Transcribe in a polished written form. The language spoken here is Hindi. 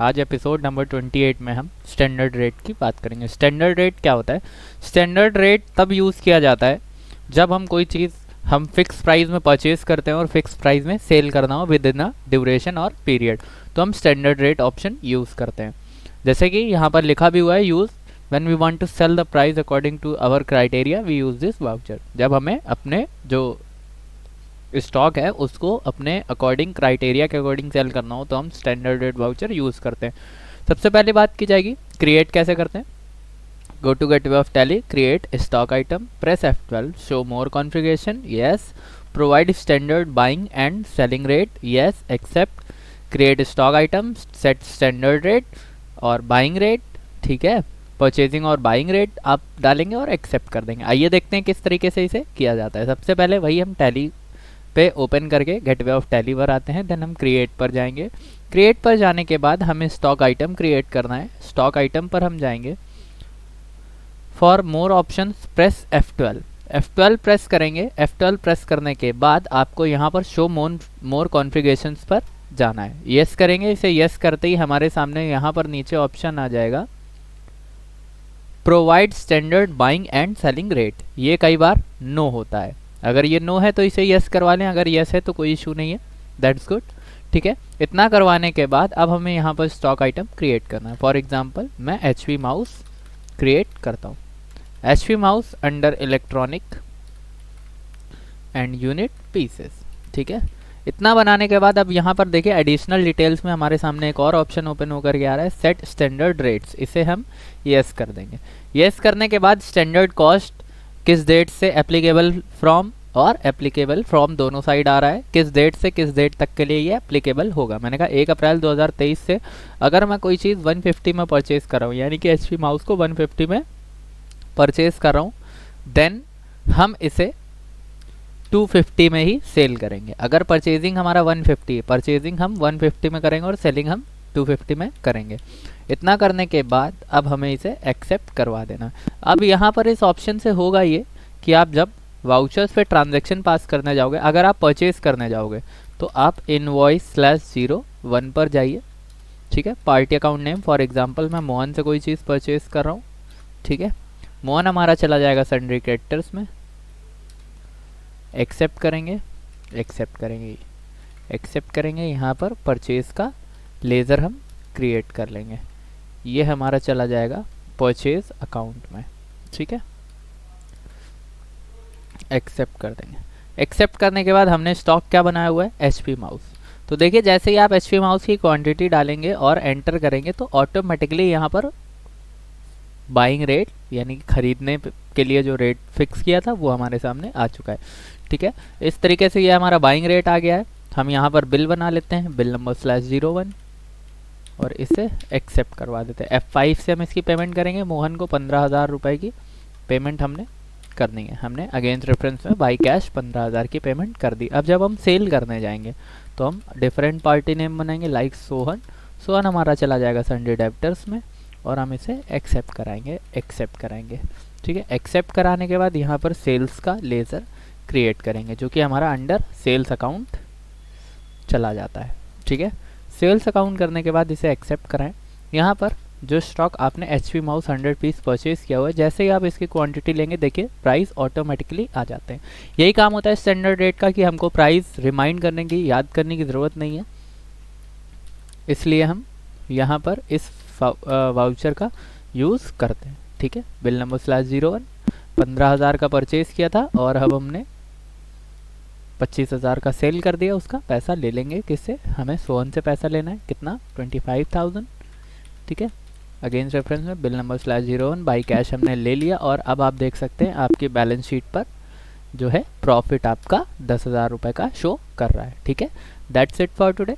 आज एपिसोड नंबर 28 में हम स्टैंडर्ड रेट की बात करेंगे। स्टैंडर्ड रेट क्या होता है? स्टैंडर्ड रेट तब यूज़ किया जाता है जब हम कोई चीज़ हम फिक्स प्राइस में परचेज करते हैं और फिक्स प्राइस में सेल करना हो विद इन अ ड्यूरेशन और पीरियड, तो हम स्टैंडर्ड रेट ऑप्शन यूज़ करते हैं। जैसे कि यहाँ पर लिखा भी हुआ है, use when we want to sell the price according to our criteria we use this voucher. जब हमें अपने जो स्टॉक है उसको अपने अकॉर्डिंग क्राइटेरिया के अकॉर्डिंग सेल करना हो तो हम स्टैंडर्ड रेट वाउचर यूज़ करते हैं। सबसे पहले बात की जाएगी क्रिएट कैसे करते हैं। Go to gateway of Tally, create stock item, press F12, show more configuration, yes, provide standard buying and selling rate, yes, accept, create stock item, set standard rate और बाइंग रेट, ठीक है, परचेजिंग और बाइंग रेट आप डालेंगे और एक्सेप्ट कर देंगे। आइए देखते हैं किस तरीके से इसे किया जाता है। सबसे पहले वही हम टैली पे ओपन करके गेटवे ऑफ टैली पर आते हैं, देन हम क्रिएट पर जाएंगे। क्रिएट पर जाने के बाद हमें स्टॉक आइटम क्रिएट करना है। स्टॉक आइटम पर हम जाएंगे। For more options press F12, F12 press करेंगे। F12 प्रेस करने के बाद आपको यहाँ पर शो मोर कॉन्फ़िगरेशंस पर जाना है। यस करेंगे। इसे यस करते ही हमारे सामने यहाँ पर नीचे ऑप्शन आ जाएगा provide standard buying and selling rate. ये कई बार नो होता है, अगर ये नो है तो इसे यस करवा लें, अगर यस है तो कोई इशू नहीं है, दैट्स गुड, ठीक है। इतना करवाने के बाद अब हमें यहाँ पर स्टॉक आइटम क्रिएट करना है। फॉर एग्जांपल मैं HP माउस क्रिएट करता हूँ। HP mouse under electronic and unit pieces, ठीक है। इतना बनाने के बाद अब यहाँ पर देखिए एडिशनल डिटेल्स में हमारे सामने एक और ऑप्शन ओपन होकर के आ रहा है, सेट स्टैंडर्ड रेट्स। इसे हम यस कर देंगे। यस करने के बाद स्टैंडर्ड कॉस्ट किस डेट से एप्लीकेबल फ्रॉम और एप्लीकेबल फ्रॉम दोनों साइड आ रहा है, किस डेट से किस डेट तक के लिए ये एप्लीकेबल होगा। मैंने कहा 1 अप्रैल 2023 से अगर मैं कोई चीज़ 150 में परचेज कर रहा हूँ, यानी कि HP माउस को 150 में परचेज कर रहा हूँ, देन हम इसे 250 में ही सेल करेंगे। अगर परचेजिंग हमारा 150 है, परचेजिंग हम 150 में करेंगे और सेलिंग हम 250 में करेंगे। इतना करने के बाद अब हमें इसे एक्सेप्ट करवा देना। अब यहाँ पर इस ऑप्शन से होगा ये कि आप जब वाउचर्स पे ट्रांजैक्शन पास करने जाओगे, अगर आप परचेज करने जाओगे तो आप इनवॉइस/01 पर जाइए, ठीक है। Party account name, for example मैं मोहन से कोई चीज़ परचेज कर रहा हूँ, ठीक है। मोहन हमारा चला जाएगा सन्ड्री क्रेडिटर्स में। एक्सेप्ट करेंगे, एक्सेप्ट करेंगे, एक्सेप्ट करेंगे। यहाँ पर परचेज का लेज़र हम क्रिएट कर लेंगे। ये हमारा चला जाएगा परचेज अकाउंट में, ठीक है। एक्सेप्ट कर देंगे। एक्सेप्ट करने के बाद हमने स्टॉक क्या बनाया हुआ है, HP माउस। तो देखिए जैसे ही आप HP माउस की क्वांटिटी डालेंगे और एंटर करेंगे तो ऑटोमेटिकली यहाँ पर बाइंग रेट यानी कि खरीदने के लिए जो रेट फिक्स किया था वो हमारे सामने आ चुका है, ठीक है। इस तरीके से ये हमारा बाइंग रेट आ गया है। हम यहाँ पर बिल बना लेते हैं, बिल नंबर /01 और इसे एक्सेप्ट करवा देते हैं। F5 से हम इसकी पेमेंट करेंगे। मोहन को 15,000 रुपये की पेमेंट हमने करनी है। हमने अगेंस्ट रेफरेंस में बाई कैश 15,000 की पेमेंट कर दी। अब जब हम सेल करने जाएंगे तो हम डिफरेंट पार्टी नेम बनाएंगे, लाइक सोहन। सोहन हमारा चला जाएगा सन्डे डेबिटर्स में और हम इसे एक्सेप्ट कराएंगे, एक्सेप्ट कराएंगे, ठीक है। एक्सेप्ट कराने के बाद यहाँ पर सेल्स का लेज़र क्रिएट करेंगे जो कि हमारा अंडर सेल्स अकाउंट चला जाता है, ठीक है। सेल्स अकाउंट करने के बाद इसे एक्सेप्ट कराएं। यहाँ पर जो स्टॉक आपने HP माउस 100 पीस परचेज किया हुआ है, जैसे ही आप इसकी क्वांटिटी लेंगे देखिए प्राइस ऑटोमेटिकली आ जाते हैं। यही काम होता है स्टैंडर्ड रेट का कि हमको प्राइस रिमाइंड करने की, याद करने की ज़रूरत नहीं है, इसलिए हम यहाँ पर इस वाउचर का यूज़ करते हैं, ठीक है। बिल नंबर /01 15,000 का परचेज किया था और अब हमने 25,000 का सेल कर दिया। उसका पैसा ले लेंगे किससे, हमें सोहन से पैसा लेना है। कितना, 25,000, ठीक है। अगेंस्ट रेफरेंस में बिल नंबर /01 बाई कैश हमने ले लिया और अब आप देख सकते हैं आपकी बैलेंस शीट पर जो है प्रॉफिट आपका 10,000 रुपये का शो कर रहा है, ठीक है। That's it for today.